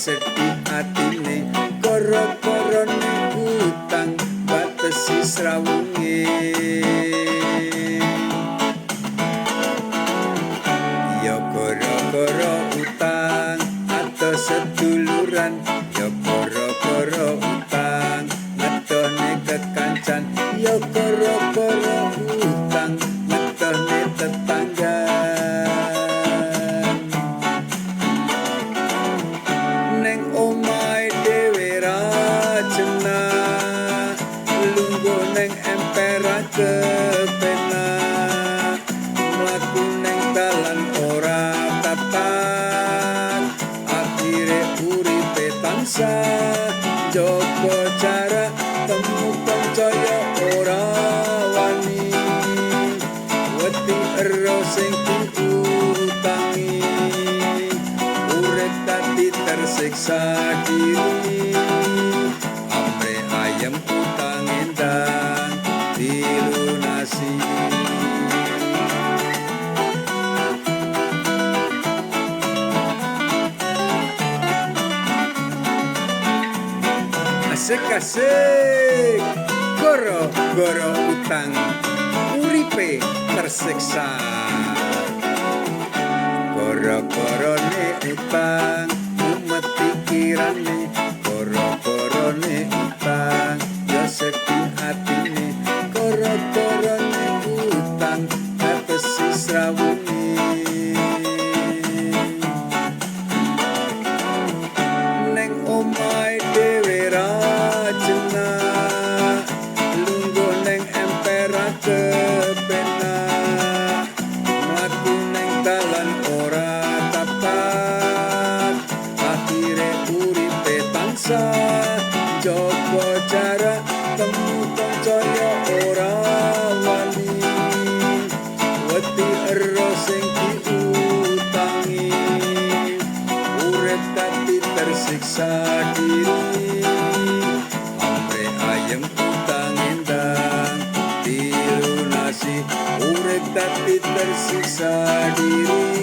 sedih atine koro-korone utang batesi srawunge ya koro-koro utang atau seduluran ya koro-koro utang ngetone kekancan ya koro-koro utang ngetone tetangga neng omahe dhewe ra cenah lungguh neng empera kepenak mlaku neng dalan ora tatak akhire uripe tansah jaga jarak temu kancaya ora wani wedi ero sing diutangi urip dadi tersiksa diri amre ayem utang endang dilunasi asik-asik goro-goro utang uripe tersiksa goro-gorone utang umet pikirane goro-gorone utang ya sedih atine goro-gorone utang batesi srawunge neng omahe dhewe ra cenah lungguh neng empera kepenak mlaku neng dalan ora tapat akhire uripe tansah jaga jarak temu kancaya ora wani wedi ero sing diutangi urip dadi tersiksa diri amre ayem utang endang dilunasi urip dadi tersiksa diri